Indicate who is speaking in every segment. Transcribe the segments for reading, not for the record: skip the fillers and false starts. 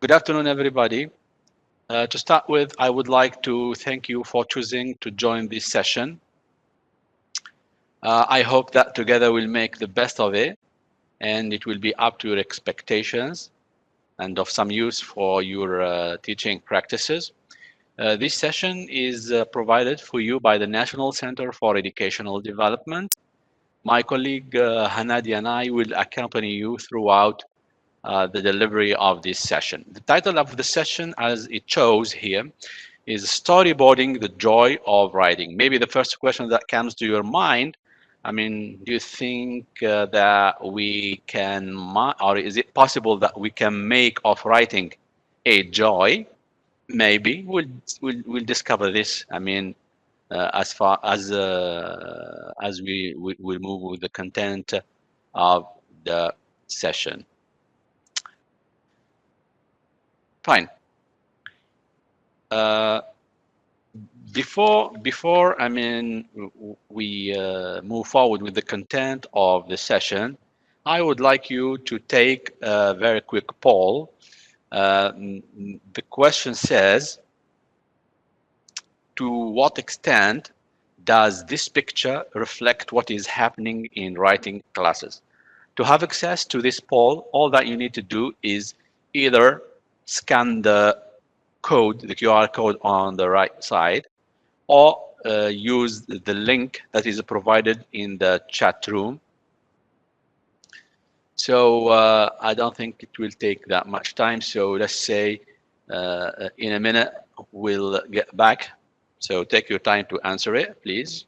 Speaker 1: Good afternoon, everybody. To start with, I would like to thank you for choosing to join this session. I hope that together we'll make the best of it, and it will be up to your expectations and of some use for your teaching practices. This session is provided for you by the National Center for Educational Development. My colleague Hanadi and I will accompany you throughout the delivery of this session. The title of the session, as it shows here, is Storyboarding, the Joy of Writing. Maybe the first question that comes to your mind, I mean, do you think that we can, or is it possible that we can make of writing a joy? Maybe we'll discover this. I mean, as far as we will move with the content of the session. Fine. Before I mean we move forward with the content of the session, I would like you to take a very quick poll. The question says, to what extent does this picture reflect what is happening in writing classes? To have access to this poll, all that you need to do is either scan the code, the QR code on the right side, or use the link that is provided in the chat room. So I don't think it will take that much time. So let's say in a minute we'll get back. So take your time to answer it, please.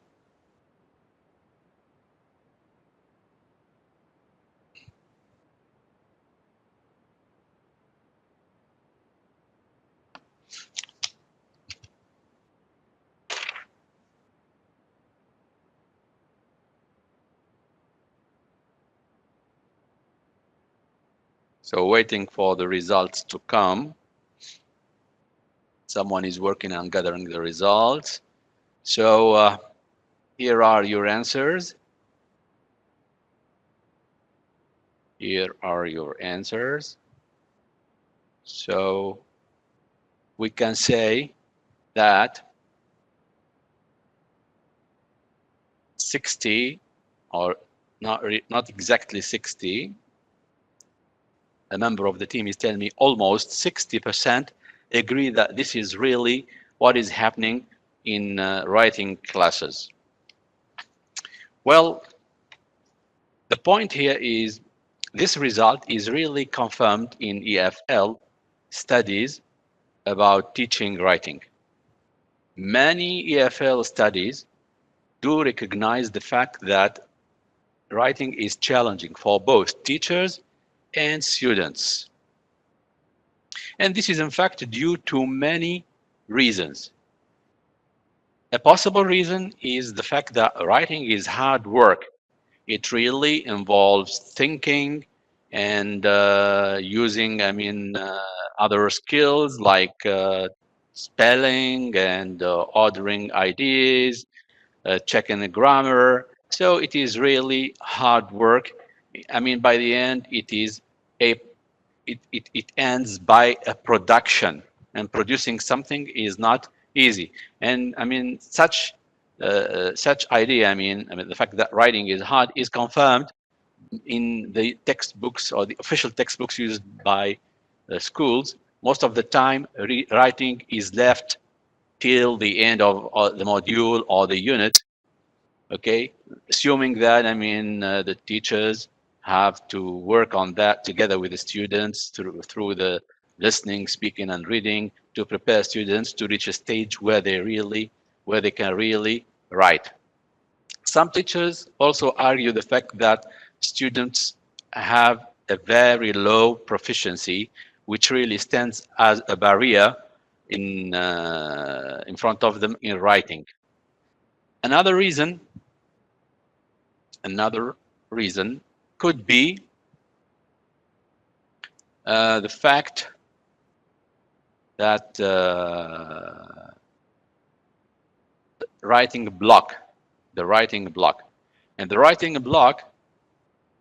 Speaker 1: So waiting for the results to come. Someone is working on gathering the results. So here are your answers. Here are your answers. So we can say that 60, or not exactly 60, a member of the team is telling me almost 60% agree that this is really what is happening in writing classes. Well, the point here is this result is really confirmed in EFL studies about teaching writing. Many EFL studies do recognize the fact that writing is challenging for both teachers and students. And this is in fact due to many reasons. A possible reason is the fact that writing is hard work. It really involves thinking and using, other skills like spelling and ordering ideas, checking the grammar. So it is really hard work. I mean, by the end, it ends by a production, and producing something is not easy. And I mean, such idea, the fact that writing is hard is confirmed in the textbooks or the official textbooks used by schools. Most of the time, writing is left till the end of the module or the unit. Okay, assuming that the teachers have to work on that together with the students through the listening, speaking, and reading to prepare students to reach a stage where they can really write. Some teachers also argue the fact that students have a very low proficiency, which really stands as a barrier in front of them in writing. Another reason could be the fact that the writing block. And the writing block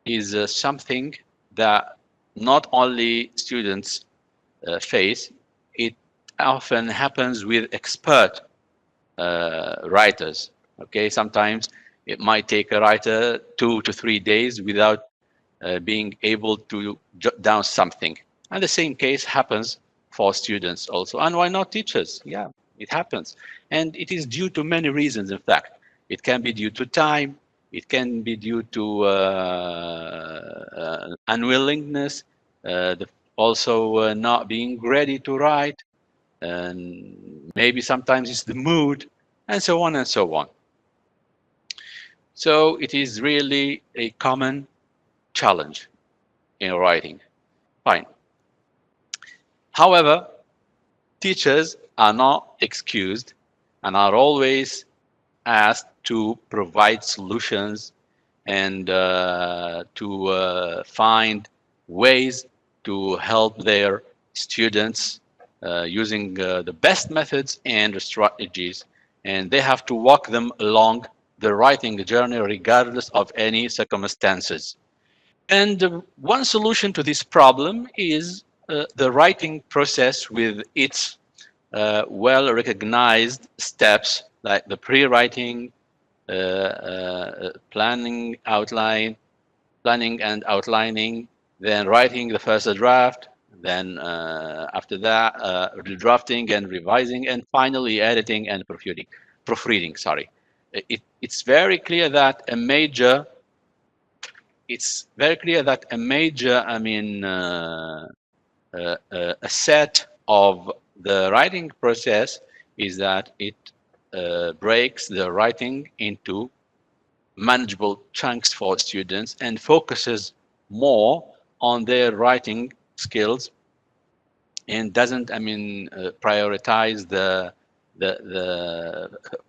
Speaker 1: is something that not only students phase, it often happens with expert writers. Okay, sometimes it might take a writer 2 to 3 days without being able to jot down something. And the same case happens for students also. And why not teachers? Yeah, it happens. And it is due to many reasons, in fact. It can be due to time. It can be due to unwillingness, also not being ready to write. And maybe sometimes it's the mood, and so on and so on. So it is really a common challenge in writing. Fine. However, teachers are not excused and are always asked to provide solutions and to find ways to help their students using the best methods and strategies. And they have to walk them along the writing journey regardless of any circumstances. And one solution to this problem is the writing process with its well-recognized steps like the pre-writing, planning, planning and outlining, then writing the first draft, then after that, redrafting and revising, and finally editing and proofreading. Sorry, it's very clear that a major I mean, a set of the writing process is that it breaks the writing into manageable chunks for students and focuses more on their writing skills and doesn't, I mean, prioritize the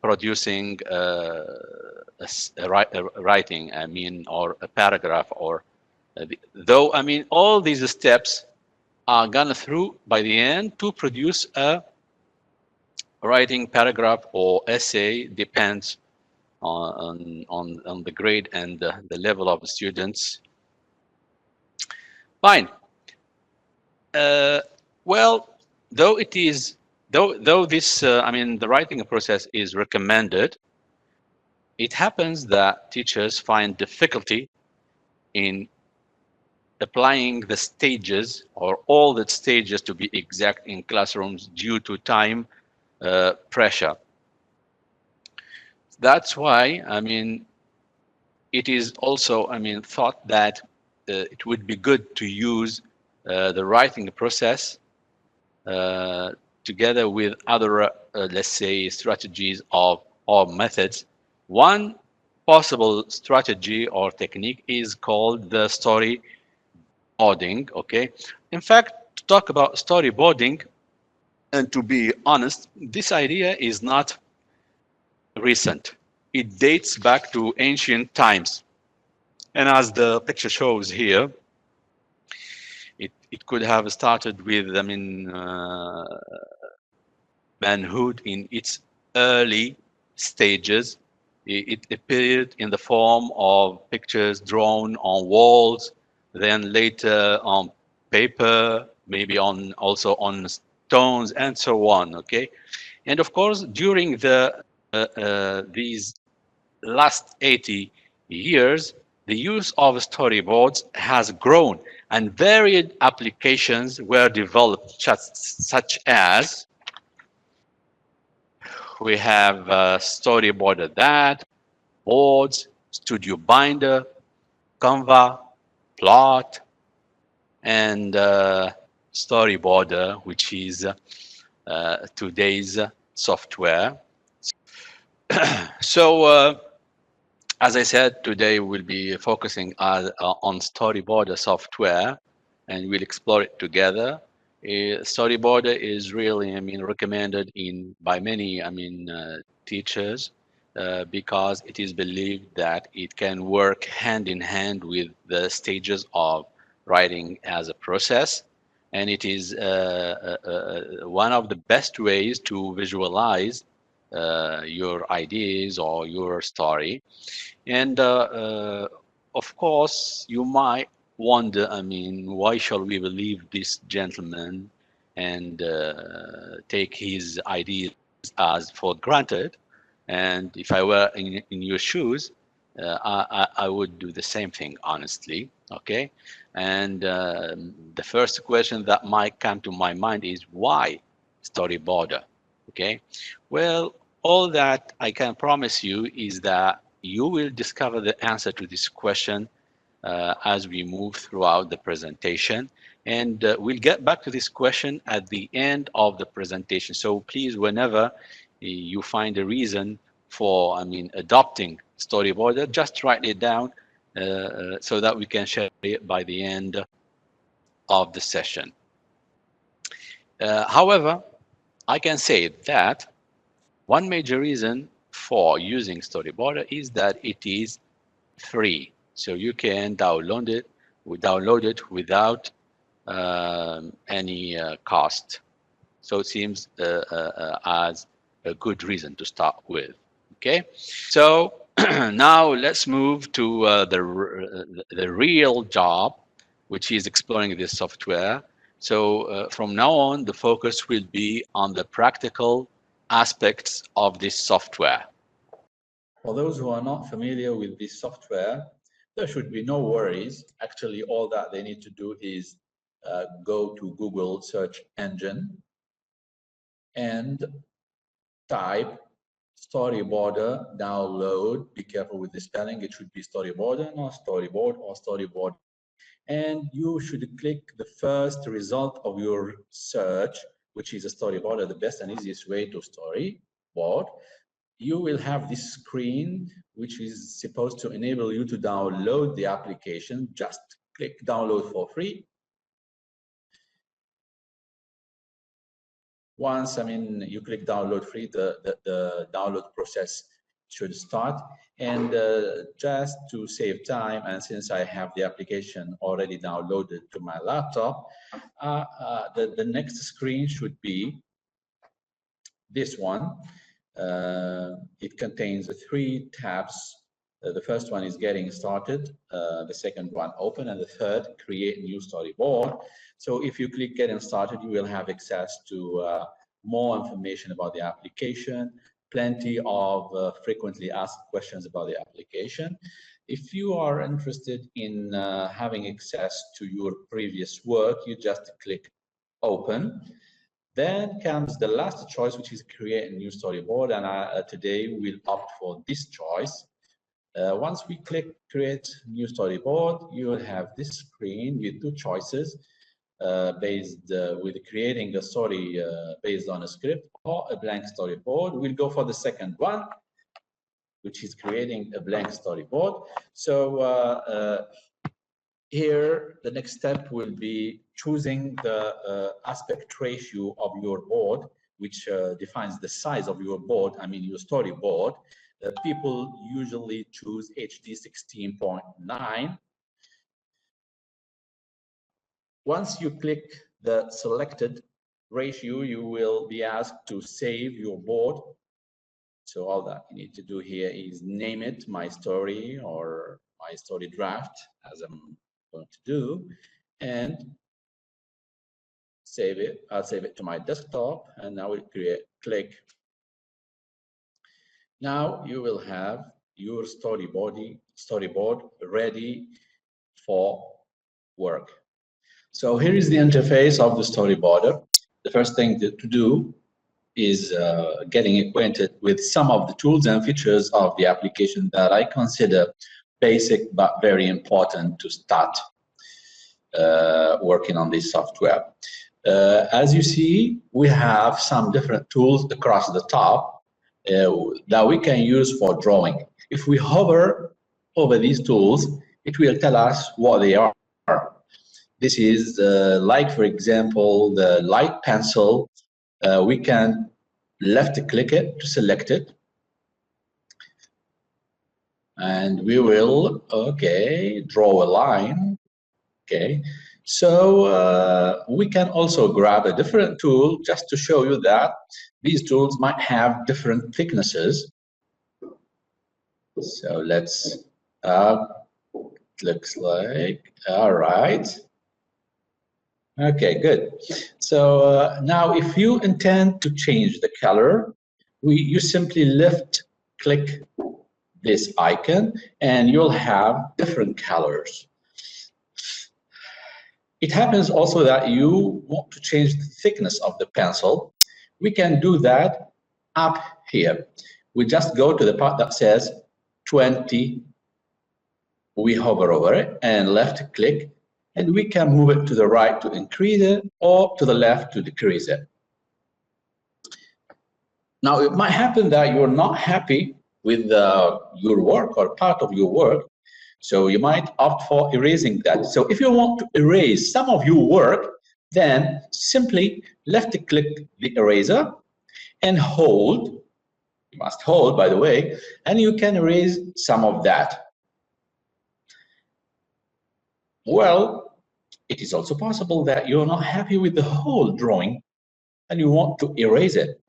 Speaker 1: producing a writing, I mean, or a paragraph, or though, I mean, all these steps are gone through by the end to produce a writing paragraph or essay, depends on the grade and the level of the students. Fine. Well, though it is, though this, I mean, the writing process is recommended, it happens that teachers find difficulty in applying the stages or all the stages to be exact in classrooms due to time pressure. That's why, I mean, it is also, I mean, thought that it would be good to use the writing process together with other, let's say, strategies or methods. One possible strategy or technique is called the storyboarding. Okay, in fact, to talk about storyboarding, and to be honest, this idea is not recent. It dates back to ancient times. And as the picture shows here, it could have started with, I mean, manhood in its early stages. It appeared in the form of pictures drawn on walls, then later on paper, maybe on also on stones, and so on. Okay, and of course, during these last 80 years, the use of storyboards has grown, and varied applications were developed, such as we have storyboarder that, boards, studio binder, Canva, plot, and storyboarder, which is today's software. So as I said, today we'll be focusing on storyboarder software, and we'll explore it together. Storyboarder is really, I mean, recommended by many, I mean, teachers because it is believed that it can work hand in hand with the stages of writing as a process, and it is one of the best ways to visualize your ideas or your story. And of course, you might wonder, I mean, why shall we believe this gentleman and take his ideas as for granted. And if I were in your shoes, I would do the same thing, honestly. Okay. And the first question that might come to my mind is why storyboarder? Okay. Well, all that I can promise you is that you will discover the answer to this question as we move throughout the presentation. And we'll get back to this question at the end of the presentation. So please, whenever you find a reason for, adopting storyboarder, just write it down so that we can share it by the end of the session. However, I can say that one major reason for using storyboarder is that it is free. So you can download it without any cost. So it seems as a good reason to start with. Okay, so now let's move to the real job, which is exploring this software. So from now on, the focus will be on the practical aspects of this software.
Speaker 2: For those who are not familiar with this software, there should be no worries. Actually, all that they need to do is go to Google search engine and type storyboarder download. Be careful with the spelling. It should be storyboarder, not storyboard or storyboard. And you should click the first result of your search, which is a storyboarder, the best and easiest way to storyboard. You will have this screen, which is supposed to enable you to download the application. Just click download for free. Once, you click download free, the download process should start. And just to save time, and since I have the application already downloaded to my laptop, the next screen should be this one. It contains 3 tabs. The first one is getting started, the second one open, and the third create new storyboard. So if you click getting started, you will have access to more information about the application, plenty of frequently asked questions about the application. If you are interested in having access to your previous work, you just click open. Then comes the last choice, which is create a new storyboard, and today we'll opt for this choice. Once we click create new storyboard, you will have this screen with 2 choices with creating a story based on a script or a blank storyboard. We'll go for the second one, which is creating a blank storyboard. So here, the next step will be choosing the aspect ratio of your board, which defines the size of your board, your storyboard. People usually choose HD 16.9. Once you click the selected ratio, you will be asked to save your board. So all that you need to do here is name it my story or my story draft, as I'm going to do, and save it. I'll save it to my desktop, and now we'll click. Now you will have your storyboard ready for work. So here is the interface of the storyboarder. The first thing to do is getting acquainted with some of the tools and features of the application that I consider basic but very important to start working on this software. As you see, we have some different tools across the top that we can use for drawing. If we hover over these tools, it will tell us what they are. This is like, for example, the light pencil. We can left click it to select it. And we will, okay, draw a line. Okay, so we can also grab a different tool just to show you that these tools might have different thicknesses. So let's, looks like, all right. Okay, good. So now if you intend to change the color, you simply left click this icon and you'll have different colors. It happens also that you want to change the thickness of the pencil. We can do that up here. We just go to the part that says 20. We hover over it and left click, and we can move it to the right to increase it or to the left to decrease it. Now, it might happen that you're not happy with your work or part of your work, so you might opt for erasing that. So if you want to erase some of your work, then simply left click the eraser and hold. You must hold, by the way, and you can erase some of that. Well, it is also possible that you're not happy with the whole drawing and you want to erase it.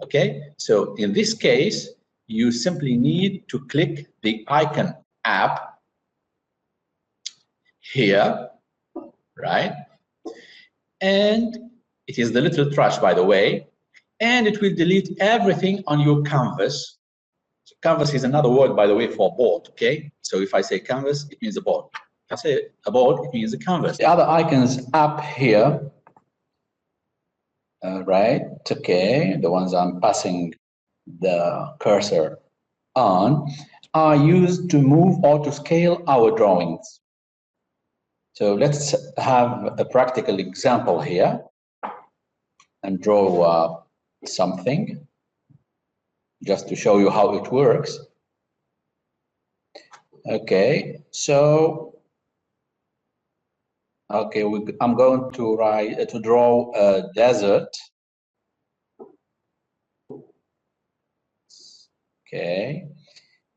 Speaker 2: Okay, so in this case, you simply need to click the icon app here, right? And it is the little trash, by the way, and it will delete everything on your canvas. So canvas is another word, by the way, for board, okay? So if I say canvas, it means a board. If I say a board, it means a canvas. The other icons up here, right, okay, the ones I'm passing the cursor on, are used to move or to scale our drawings. So let's have a practical example here and draw something just to show you how it works. Okay, so okay, I'm going to draw a desert. Okay,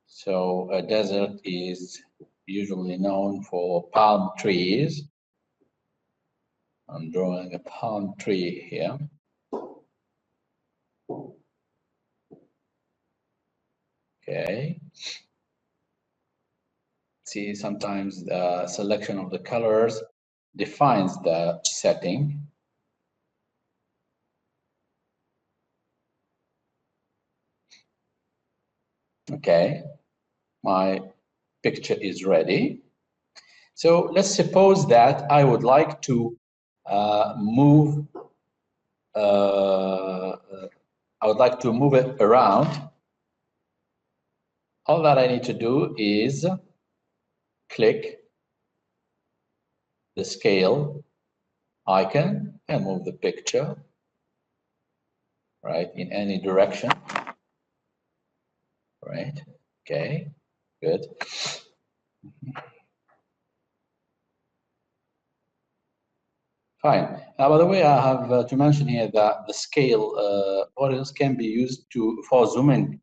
Speaker 2: so a desert is usually known for palm trees. I'm drawing a palm tree here. Okay. See, sometimes the selection of the colors defines the setting. Okay, my picture is ready. So let's suppose that I would like to move it around. All that I need to do is click the scale icon and move the picture right in any direction. Right, okay, good. Fine. Now, by the way, I have to mention here that the scale buttons can be used for zooming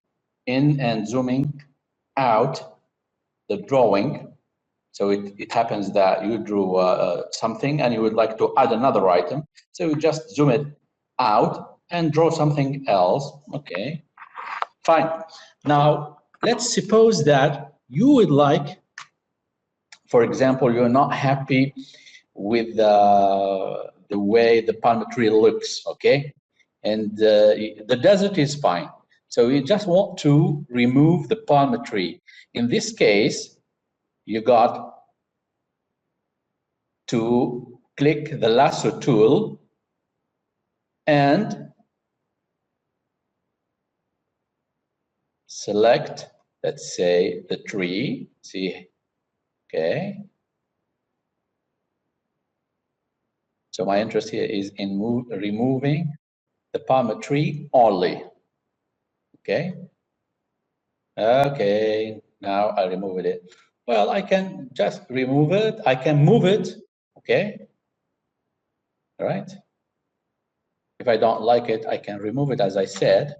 Speaker 2: in and zooming out the drawing. So it happens that you drew something and you would like to add another item. So you just zoom it out and draw something else. Okay, fine. Now, let's suppose that you would like, for example, you're not happy with the way the palm tree looks, okay? And the desert is fine. So you just want to remove the palm tree. In this case, you got to click the lasso tool and select, let's say, the tree. See, okay. So my interest here is in removing the palm tree only. Okay. Okay, now I removed it. Well, I can just remove it. I can move it. Okay. All right. If I don't like it, I can remove it, as I said.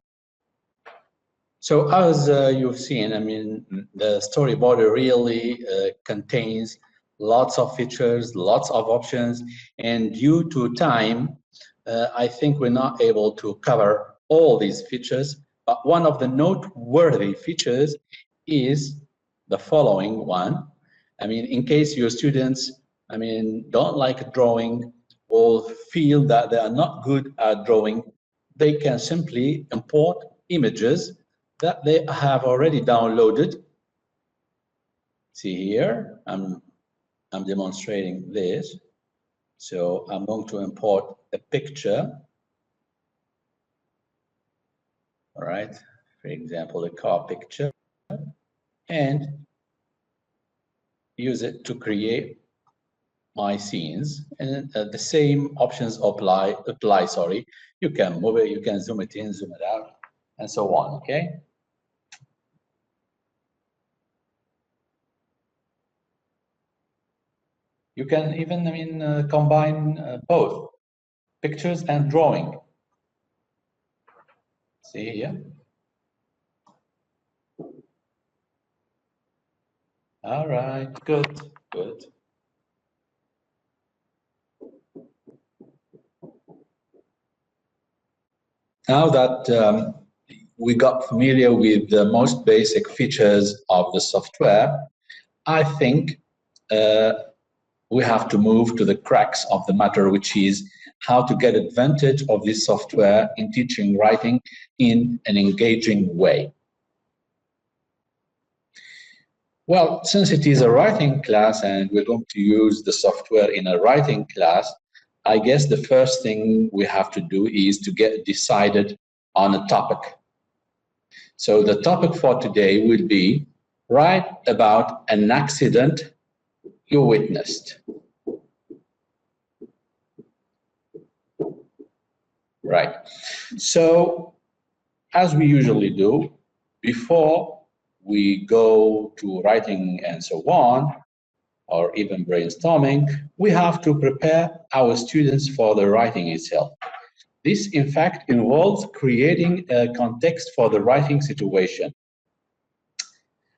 Speaker 2: So as you've seen, I mean, the storyboarder really contains lots of features, lots of options, and due to time, I think we're not able to cover all these features, but one of the noteworthy features is the following one. I mean, in case your students, I mean, don't like drawing will feel that they are not good at drawing, they can simply import images that they have already downloaded. See here, I'm demonstrating this. So I'm going to import a picture. All right, for example, a car picture, and use it to create my scenes. And the same options apply. Sorry, you can move it, you can zoom it in, zoom it out, and so on. Okay. You can even, combine both pictures and drawing. See here. All right, good, good. Now that we got familiar with the most basic features of the software, I think we have to move to the crux of the matter, which is how to get advantage of this software in teaching writing in an engaging way. Well, since it is a writing class and we're going to use the software in a writing class, I guess the first thing we have to do is to get decided on a topic. So the topic for today will be write about an accident you witnessed. Right. So as we usually do, before we go to writing and so on, or even brainstorming, we have to prepare our students for the writing itself. This, in fact, involves creating a context for the writing situation.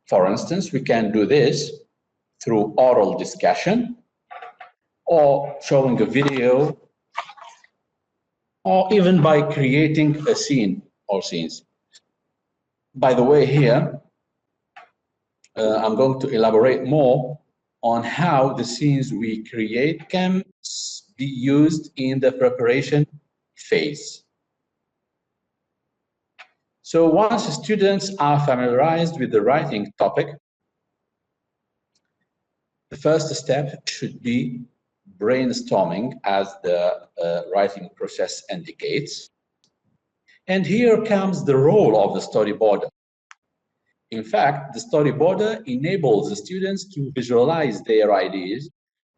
Speaker 2: For instance, we can do this through oral discussion, or showing a video, or even by creating a scene or scenes. By the way, here, I'm going to elaborate more on how the scenes we create can be used in the preparation phase. So once students are familiarized with the writing topic, the first step should be brainstorming, as the writing process indicates. And here comes the role of the storyboarder. In fact, the storyboarder enables the students to visualize their ideas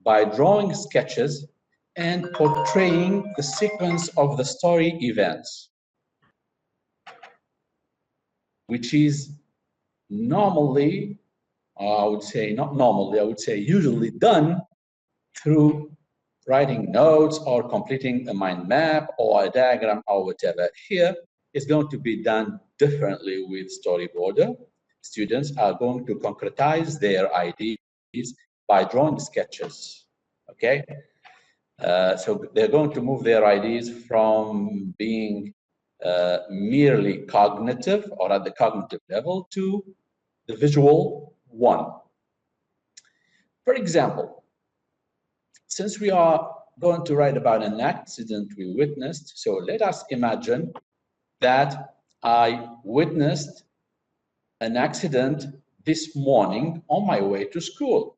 Speaker 2: by drawing sketches and portraying the sequence of the story events, which is normally, I would say not normally, I would say usually done through writing notes or completing a mind map or a diagram or whatever. Here, it's going to be done differently with storyboarder. Students are going to concretize their ideas by drawing sketches, okay? So they're going to move their ideas from being merely cognitive or at the cognitive level to the visual one. For example, since we are going to write about an accident we witnessed, so let us imagine that I witnessed an accident this morning on my way to school.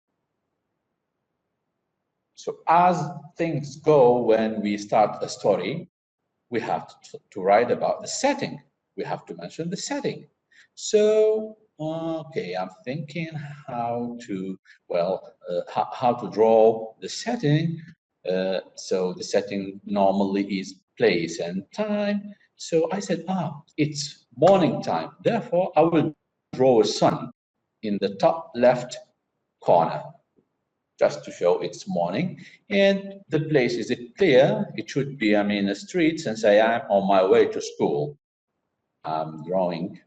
Speaker 2: So as things go when we start a story, we have to write about the setting. We have to mention the setting. So, okay, I'm thinking how to, well, how to draw the setting. So the setting normally is place and time. So I said, it's morning time. Therefore, I will draw a sun in the top left corner, just to show it's morning. And the place, is it clear? It should be, a street, since I am on my way to school. I'm drawing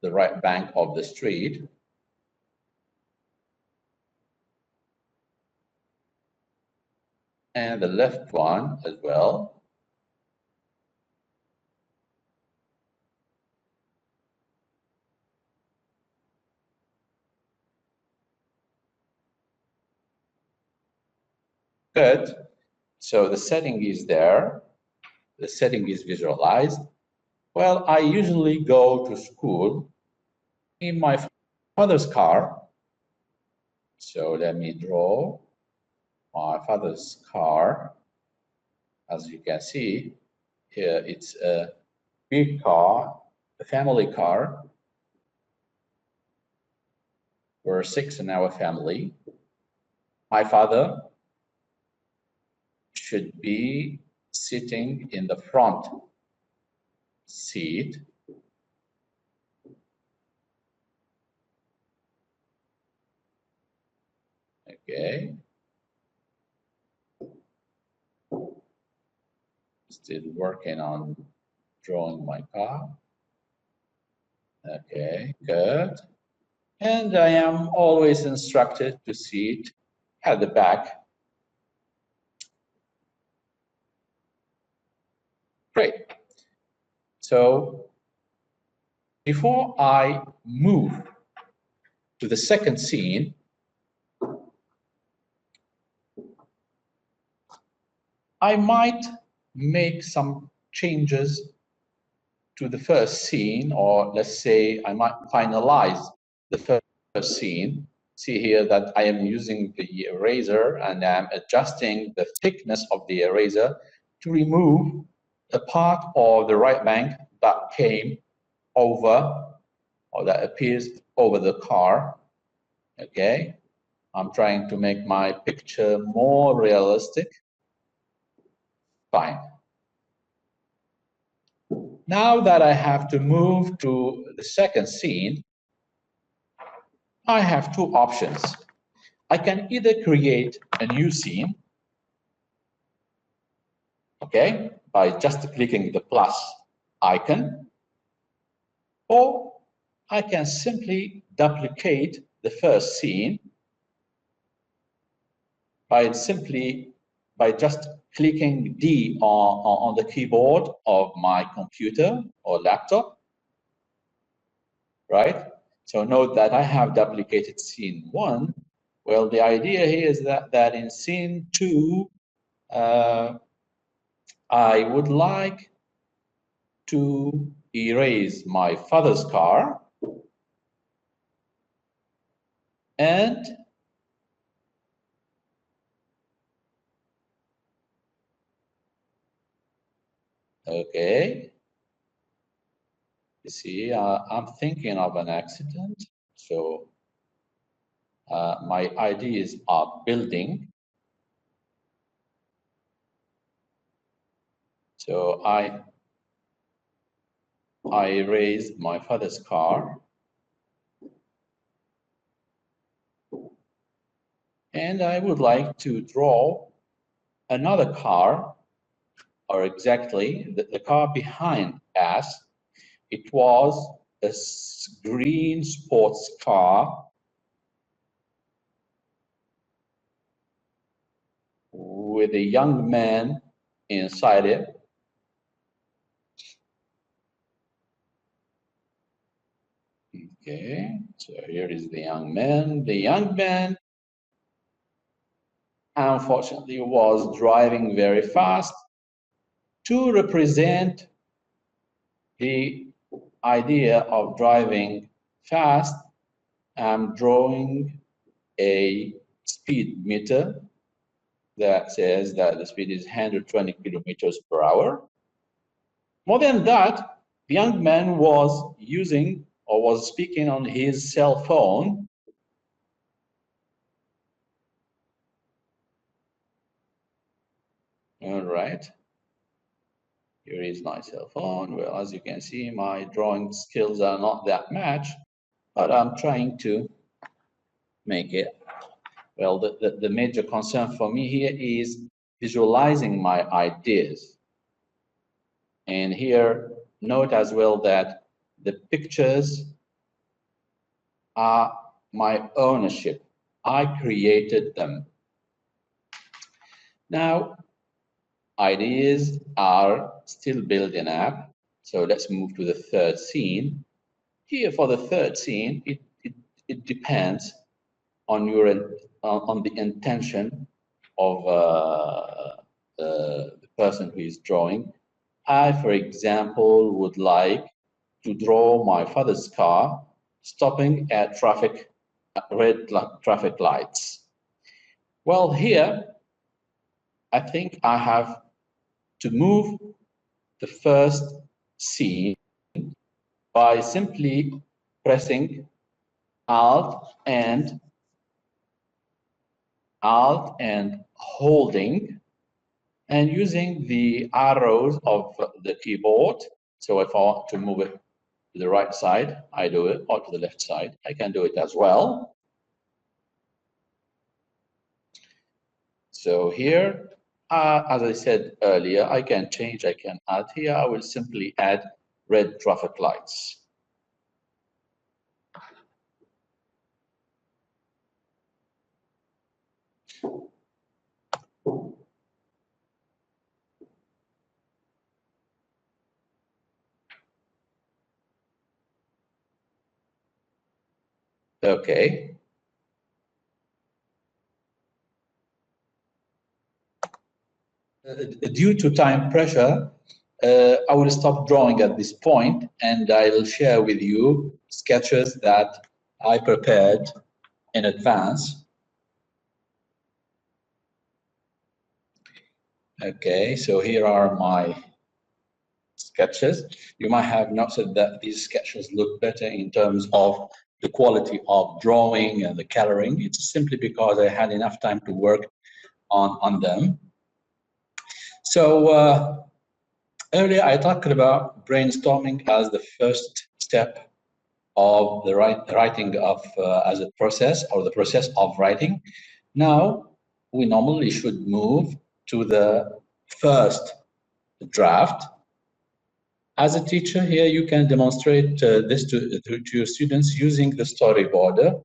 Speaker 2: the right bank of the street. And the left one as well. Good. So the setting is there. The setting is visualized. Well, I usually go to school in my father's car. So let me draw my father's car. As you can see, here it's a big car, a family car. We're 6 in our family. My father should be sitting in the front seat. Okay. Still working on drawing my car. Okay, good. And I am always instructed to sit at the back. Great. So before I move to the second scene, I might make some changes to the first scene, or let's say I might finalize the first scene. See here that I am using the eraser and I'm adjusting the thickness of the eraser to remove the part of the right bank that came over, or that appears over the car. Okay, I'm trying to make my picture more realistic. Fine. Now that I have to move to the second scene, I have two options. I can either create a new scene, okay, by just clicking the plus icon, or I can simply duplicate the first scene by just clicking D on the keyboard of my computer or laptop, right? So note that I have duplicated scene 1. Well, the idea here is that in scene 2, I would like to erase my father's car and okay, you see, I'm thinking of an accident. So my ideas are building. So I erased my father's car. And I would like to draw another car, or exactly the car behind us. It was a green sports car with a young man inside it. Okay, so here is the young man. The young man, unfortunately, was driving very fast. To represent the idea of driving fast, I'm drawing a speed meter that says that the speed is 120 kilometers per hour. More than that, the young man was using or was speaking on his cell phone. All right. Here is my cell phone. Well, as you can see, my drawing skills are not that much, but I'm trying to make it. Well, the major concern for me here is visualizing my ideas. And here, note as well that the pictures are my ownership. I created them. Now, ideas are still building up. So let's move to the third scene. Here for the third scene, it depends on your on the intention of the person who is drawing. I, for example, would like to draw my father's car stopping at red traffic lights. Well, here, I think I have to move the first scene by simply pressing Alt and holding and using the arrows of the keyboard. So if I want to move it to the right side, I do it, or to the left side, I can do it as well. So here, as I said earlier, I can change, I can add here. I will simply add red traffic lights. Okay. Due to time pressure, I will stop drawing at this point, and I'll share with you sketches that I prepared in advance. Okay, so here are my sketches. You might have noticed that these sketches look better in terms of the quality of drawing and the coloring. It's simply because I had enough time to work on them. So earlier I talked about brainstorming as the first step of the writing of as a process, or the process of writing. Now we normally should move to the first draft. As a teacher here, you can demonstrate this to your students using the storyboarder.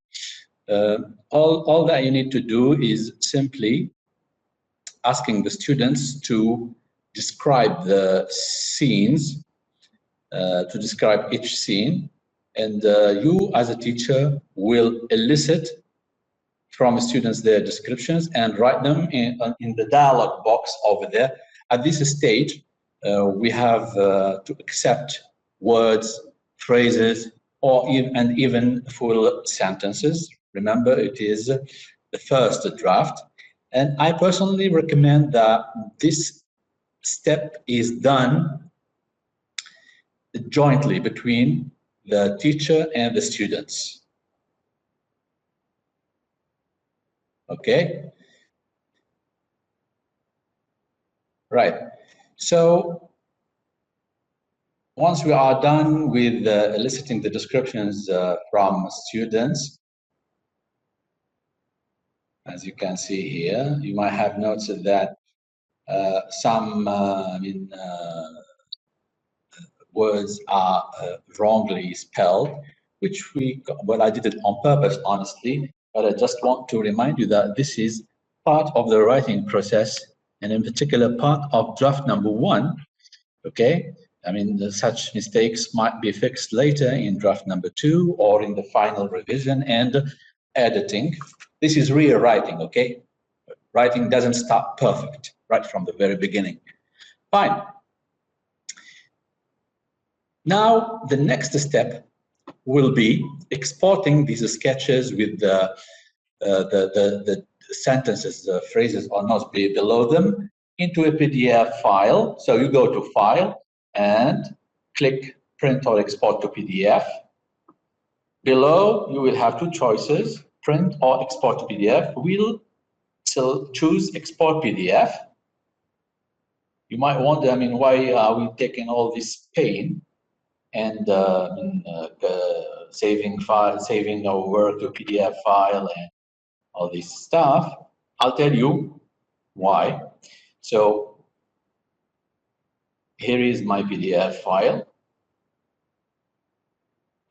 Speaker 2: All that you need to do is simply asking the students to describe the scenes, to describe each scene, and you as a teacher will elicit from students their descriptions and write them in the dialog box over there. At this stage, we have to accept words, phrases, or even full sentences. Remember, it is the first draft. And I personally recommend that this step is done jointly between the teacher and the students. Okay? Right. So once we are done with eliciting the descriptions from students, as you can see here, you might have noticed that some words are wrongly spelled, well, I did it on purpose, honestly, but I just want to remind you that this is part of the writing process, and in particular part of draft number 1. Okay, I mean, such mistakes might be fixed later in draft number 2 or in the final revision and editing. This is real writing, okay? Writing doesn't start perfect right from the very beginning. Fine. Now, the next step will be exporting these sketches with the sentences, the phrases or notes below them into a PDF file. So you go to File and click Print or Export to PDF. Below, you will have two choices, Print or Export to PDF. We'll choose Export PDF. You might wonder, I mean, why are we taking all this pain and saving our work to PDF file and all this stuff? I'll tell you why. So here is my PDF file.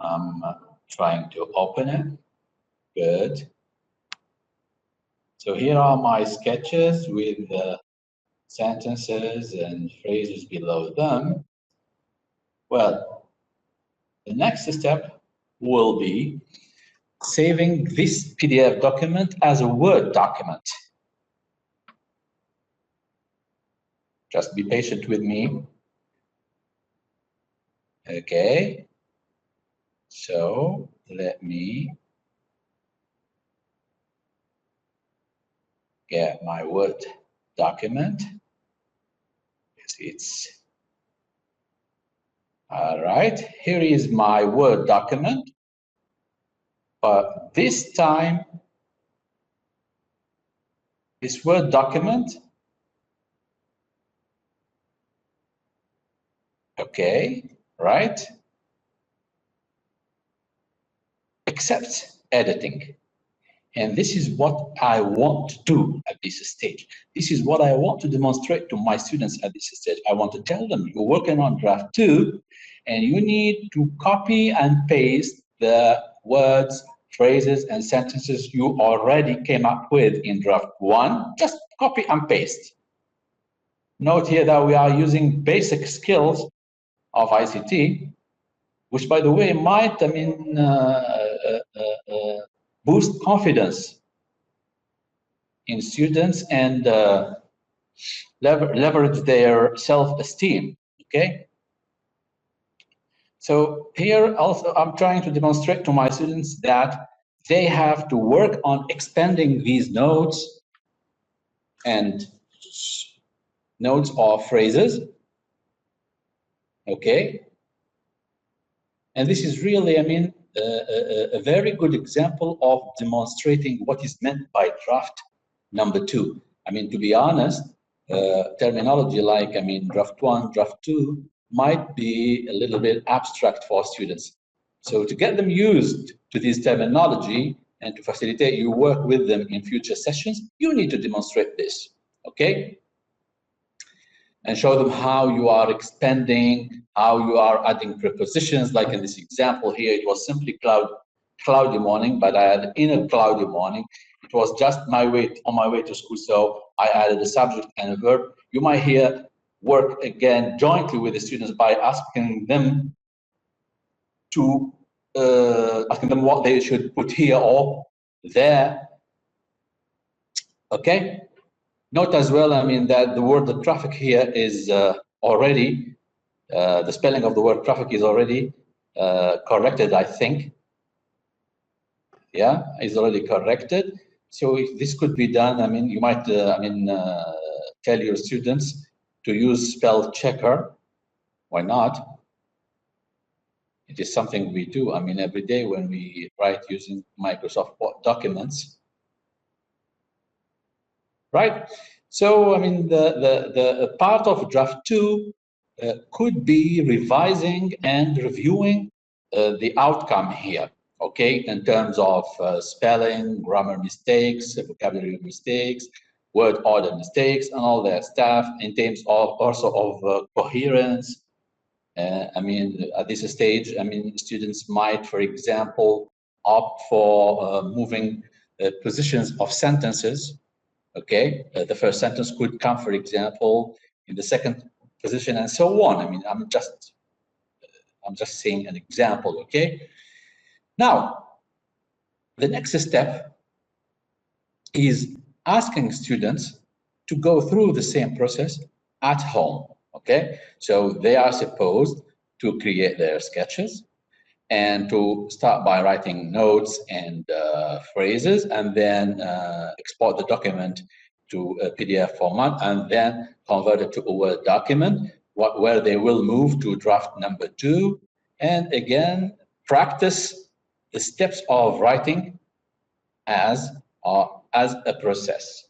Speaker 2: I'm trying to open it. Good. So here are my sketches with sentences and phrases below them. Well, the next step will be saving this PDF document as a Word document. Just be patient with me. Okay. So let me get my Word document. It's all right. Here is my Word document. But this time, this Word document, okay, right, accepts editing. And this is what I want to do at this stage. This is what I want to demonstrate to my students at this stage. I want to tell them you're working on draft 2, and you need to copy and paste the words, phrases, and sentences you already came up with in draft 1. Just copy and paste. Note here that we are using basic skills of ICT, which, by the way, might, boost confidence in students and leverage their self-esteem. Okay. So here also I'm trying to demonstrate to my students that they have to work on expanding these notes and notes or phrases. Okay. And this is really, a very good example of demonstrating what is meant by draft number 2. To be honest, terminology like, draft 1, draft 2 might be a little bit abstract for students. So to get them used to this terminology and to facilitate you work with them in future sessions, you need to demonstrate this, okay? And show them how you are expanding, how you are adding prepositions. Like in this example here, it was simply cloudy morning, but I had in a cloudy morning. It was just on my way to school, so I added a subject and a verb. You might hear work again jointly with the students by asking them what they should put here or there. Okay. Note as well, that the word traffic here is already, the spelling of the word traffic is already corrected, I think. Yeah, is already corrected. So if this could be done, you might, tell your students to use spell checker. Why not? It is something we do, every day when we write using Microsoft documents. Right? So, the part of draft 2 could be revising and reviewing the outcome here, okay, in terms of spelling, grammar mistakes, vocabulary mistakes, word order mistakes, and all that stuff, in terms of also of coherence. At this stage, students might, for example, opt for moving positions of sentences. Okay, the first sentence could come, for example, in the second position, and so on. I'm just saying an example. Okay. Now, the next step is asking students to go through the same process at home. Okay, so they are supposed to create their sketches and to start by writing notes and phrases, and then export the document to a PDF format, and then convert it to a Word document, where they will move to draft number 2, and again practice the steps of writing as a process.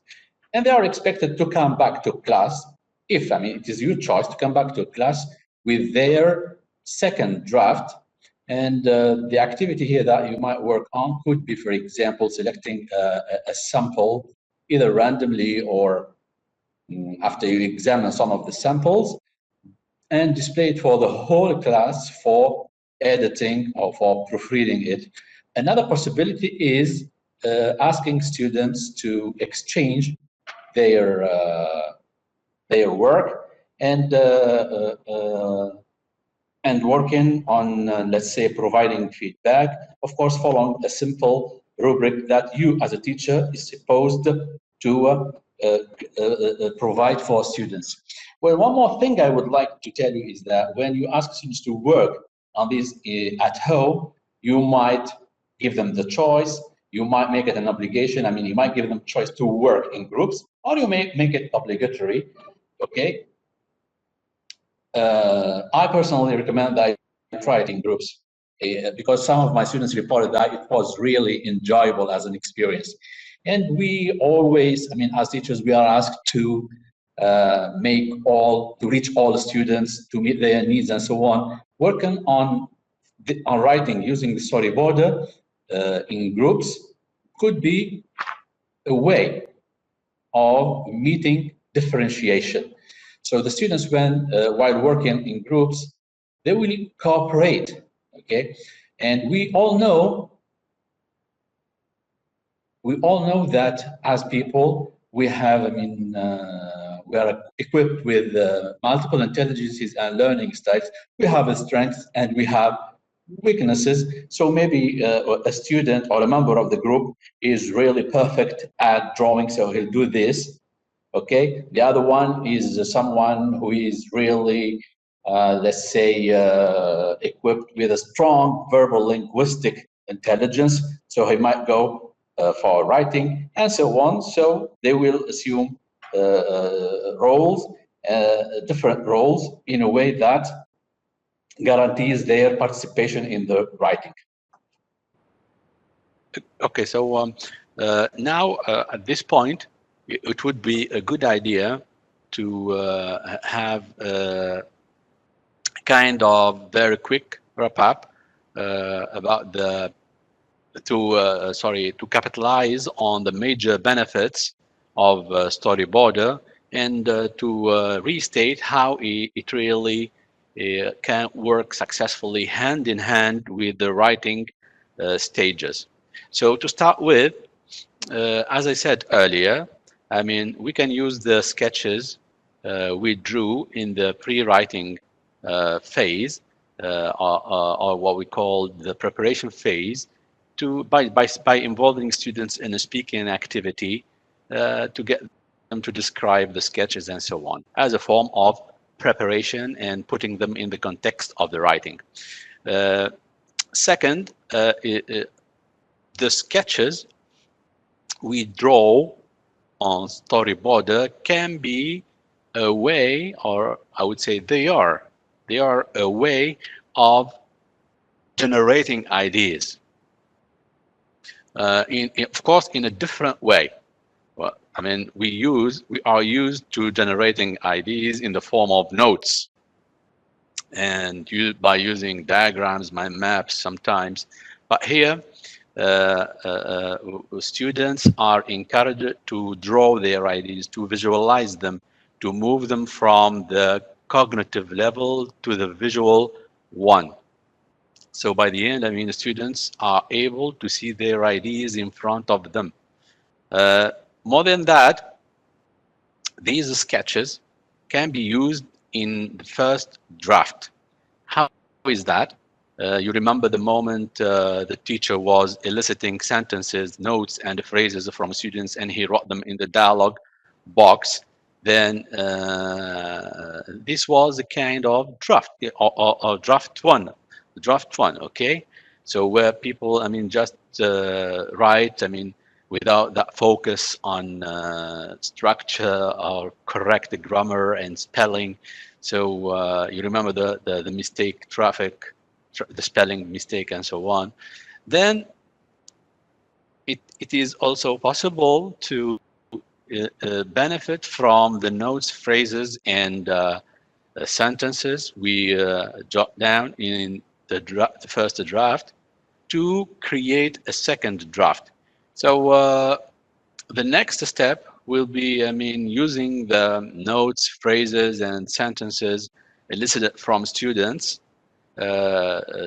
Speaker 2: And they are expected to come back to class, if it is your choice to come back to class with their second draft. And the activity here that you might work on could be, for example, selecting a sample, either randomly or after you examine some of the samples, and display it for the whole class for editing or for proofreading it. Another possibility is asking students to exchange their work and working on, let's say, providing feedback, of course, following a simple rubric that you as a teacher is supposed to provide for students. Well, one more thing I would like to tell you is that when you ask students to work on this at home, you might give them the choice. You might make it an obligation. I mean, you might give them choice to work in groups, or you may make it obligatory. Okay. I personally recommend that I try it in groups because some of my students reported that it was really enjoyable as an experience. And we always, I mean, as teachers, we are asked to to reach all the students, to meet their needs and so on. Working on writing using the storyboarder in groups could be a way of meeting differentiation. So the students, while working in groups, they will cooperate. Okay, and we all know that as people, we have, I mean, we are equipped with multiple intelligences and learning styles. We have a strengths and we have weaknesses. So maybe a student or a member of the group is really perfect at drawing, so he'll do this. Okay, the other one is someone who is really, let's say, equipped with a strong verbal linguistic intelligence, so he might go for writing and so on. So they will assume roles, different roles, in a way that guarantees their participation in the writing.
Speaker 1: Okay, so now at this point, it would be a good idea to have a kind of very quick wrap up about to capitalize on the major benefits of Storyboarder and to restate how it really can work successfully hand in hand with the writing stages. So to start with, as I said earlier, I mean, we can use the sketches we drew in the pre-writing phase, or what we call the preparation phase, by involving students in a speaking activity to get them to describe the sketches and so on, as a form of preparation and putting them in the context of the writing. Second, the sketches we draw on Storyboarder can be a way, or I would say they are a way of generating ideas. Of course, in a different way. Well, I mean, we are used to generating ideas in the form of notes, and by using diagrams, mind maps sometimes. But here, students are encouraged to draw their ideas, to visualize them, to move them from the cognitive level to the visual one. So by the end, I mean, the students are able to see their ideas in front of them. More than that, these sketches can be used in the first draft. How is that? You remember the moment the teacher was eliciting sentences, notes, and phrases from students, and he wrote them in the dialogue box. Then this was a kind of draft, or draft one, okay? So where people, I mean, just write, I mean, without that focus on structure or correct grammar and spelling. So you remember the mistake traffic, the spelling mistake and so on. Then it is also possible to benefit from the notes, phrases, and sentences we jot down in the first draft to create a second draft. So the next step will be, I mean, using the notes, phrases, and sentences elicited from students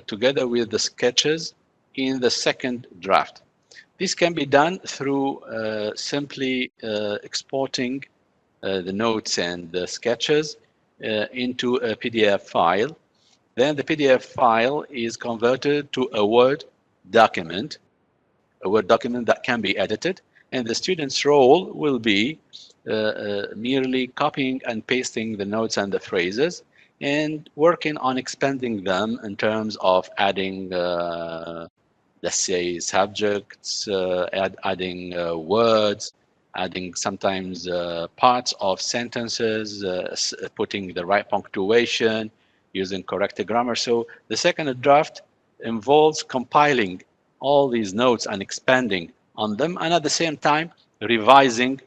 Speaker 1: together with the sketches in the second draft. This can be done through simply exporting the notes and the sketches into a PDF file. Then the PDF file is converted to a Word document that can be edited, and the student's role will be merely copying and pasting the notes and the phrases, and working on expanding them in terms of adding, let's say, subjects, adding words, adding sometimes parts of sentences, putting the right punctuation, using correct grammar. So the second draft involves compiling all these notes and expanding on them, and at the same time revising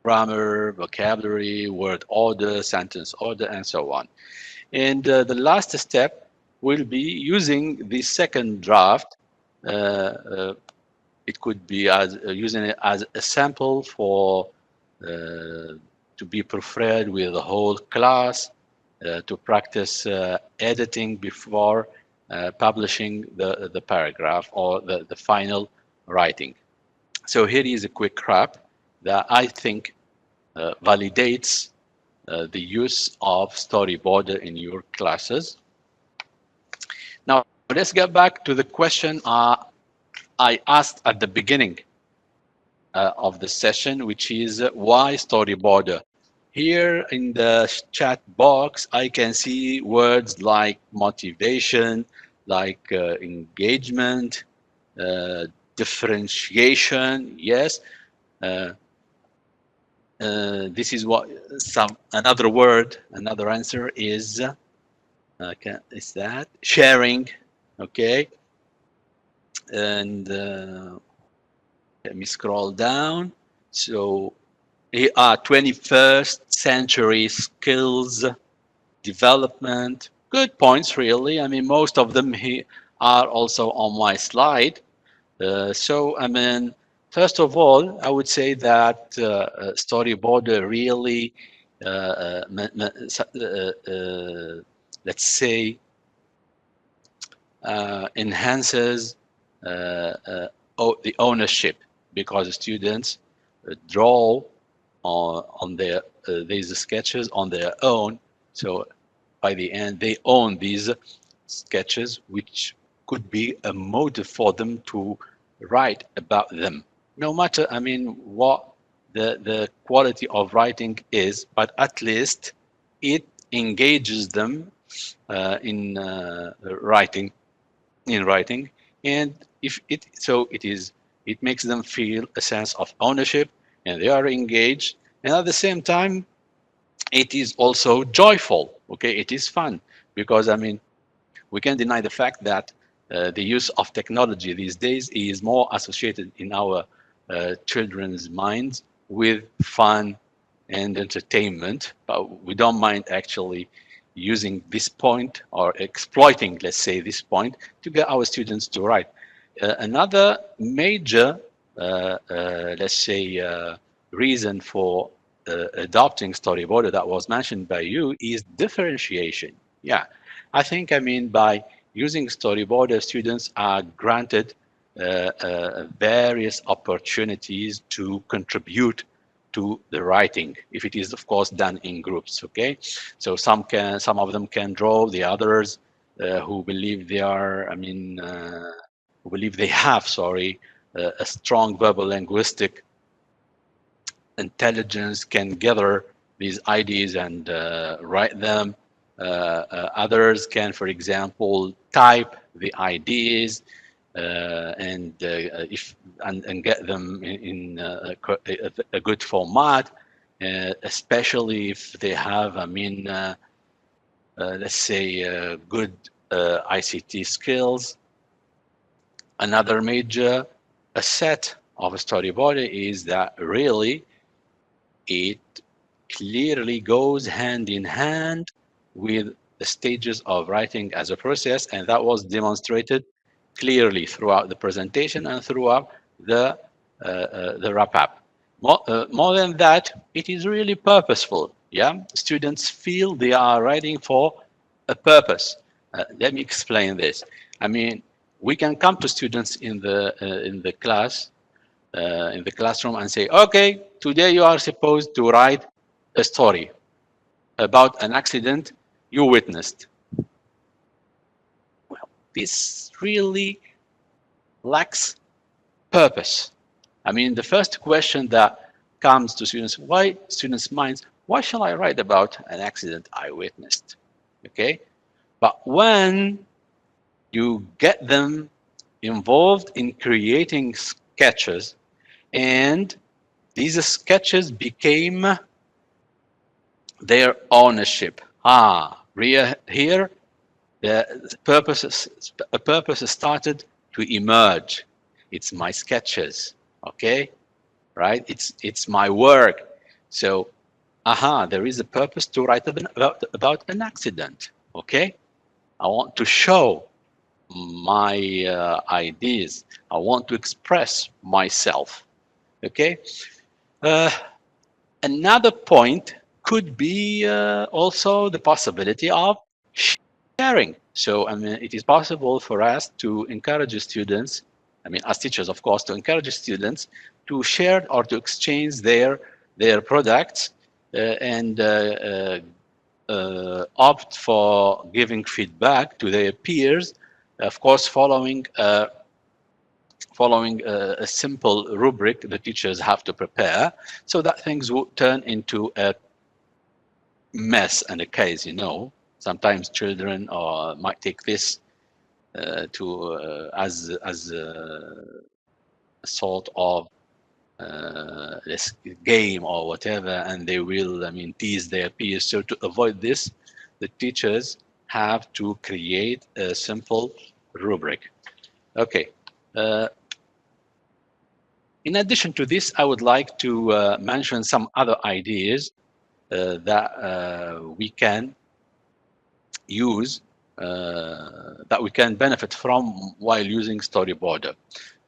Speaker 1: grammar, vocabulary, word order, sentence order, and so on. And the last step will be using the second draft. It could be as using it as a sample for to be preferred with the whole class, to practice editing before publishing the paragraph or the final writing. So here is a quick recap that I think validates the use of storyboarder in your classes. Now let's get back to the question I asked at the beginning of the session, which is why storyboarder? Here in the chat box, I can see words like motivation, like engagement, differentiation. Yes, this is what another word, another answer is. Is that sharing? Okay, and let me scroll down. So here are 21st century skills development. Good points, really. I mean, most of them here are also on my slide. So, I mean, first of all, I would say that storyboarder really, let's say, enhances the ownership, because students draw on their these sketches on their own. So by the end, they own these sketches, which could be a motive for them to write about them. No matter, I mean, what the quality of writing is, but at least it engages them in writing, and if it so it is, it makes them feel a sense of ownership, and they are engaged, and at the same time it is also joyful. Okay, it is fun, because I mean, we can't deny the fact that the use of technology these days is more associated in our children's minds with fun and entertainment, but we don't mind actually using this point or exploiting, let's say, this point to get our students to write. Another major, let's say, reason for adopting storyboarder that was mentioned by you is differentiation. Yeah, I think, I mean, by using storyboarder, students are granted various opportunities to contribute to the writing, if it is of course done in groups. Okay, so some of them can draw, the others who believe they are, I mean, who believe they have, sorry, a strong verbal linguistic intelligence can gather these ideas and write them. Others can, for example, type the ideas and get them in a good format, especially if they have, I mean, let's say, good ICT skills. Another major asset of a storyboarder is that really it clearly goes hand in hand with the stages of writing as a process, and that was demonstrated clearly throughout the presentation and throughout the wrap-up. More than that, it is really purposeful. Yeah, students feel they are writing for a purpose. Let me explain this. I mean, we can come to students in the class, in the classroom, and say, okay, today you are supposed to write a story about an accident you witnessed. Well, this really lacks purpose. I mean, the first question that comes to students' minds, why shall I write about an accident I witnessed? Okay, but when you get them involved in creating sketches, and these sketches became their ownership. Here the a purpose started to emerge. It's my sketches, okay, right? It's my work. So, there is a purpose to write about an accident, okay? I want to show my ideas. I want to express myself, okay? Uh, Another point could be also the possibility of sharing. So, I mean, it is possible for us to encourage students, I mean, as teachers, of course, to encourage students to share or to exchange their products and opt for giving feedback to their peers, of course, following a simple rubric the teachers have to prepare, so that things will turn into a mess and a case. Sometimes children might take this as a sort of this game or whatever, and they will, I mean, tease their peers. So to avoid this, the teachers have to create a simple rubric. Okay. In addition to this, I would like to mention some other ideas that we can use, that we can benefit from while using Storyboarder.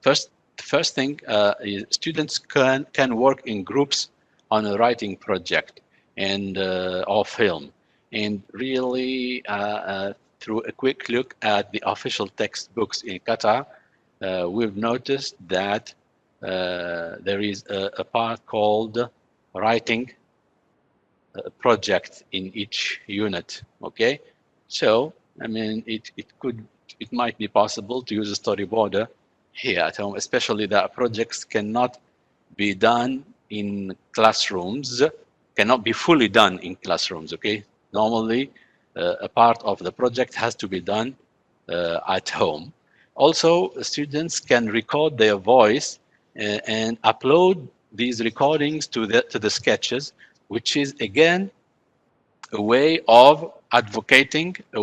Speaker 1: The first thing is students can work in groups on a writing project and or film, and really through a quick look at the official textbooks in Qatar, we've noticed that there is a part called writing project in each unit. Okay, so I mean, it might be possible to use a storyboarder here at home, especially that projects cannot be done in classrooms, cannot be fully done in classrooms. Okay, normally a part of the project has to be done at home. Also, students can record their voice and upload these recordings to the sketches, which is again a way of advocating the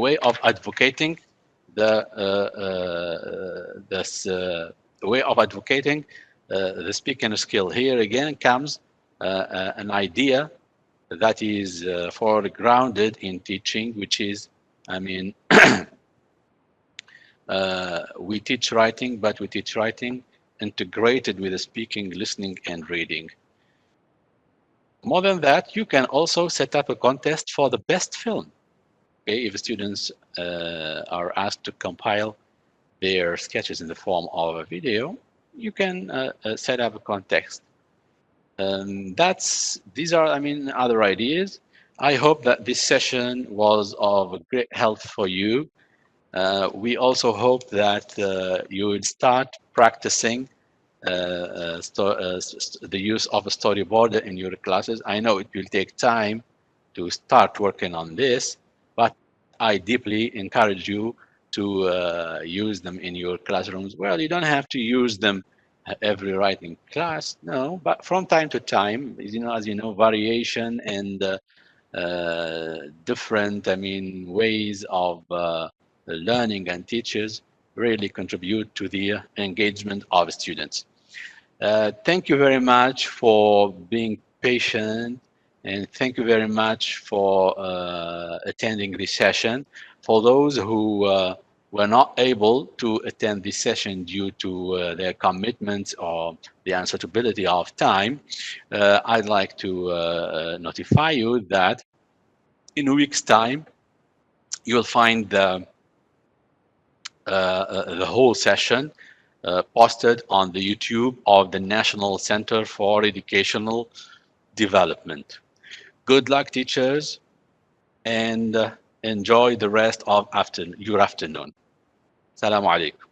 Speaker 1: this way of advocating the speaking skill. Here again comes an idea that is foregrounded in teaching, which is, I mean, we teach writing, but we teach writing integrated with the speaking, listening, and reading. More than that, you can also set up a contest for the best film. Okay, if students are asked to compile their sketches in the form of a video, you can set up a contest. These are, I mean, other ideas. I hope that this session was of great help for you. We also hope that you will start practicing the use of a storyboarder in your classes. I know it will take time to start working on this, but I deeply encourage you to use them in your classrooms. Well, you don't have to use them every writing class, no, but from time to time, as you know, variation and different, I mean, ways of learning and teachers really contribute to the engagement of students. Thank you very much for being patient, and thank you very much for attending this session. For those who were not able to attend this session due to their commitments or the unsuitability of time, I'd like to notify you that in a week's time, you'll find the whole session posted on the YouTube of the National Center for Educational Development. Good luck, teachers, and enjoy the rest of your afternoon. Assalamu alaikum.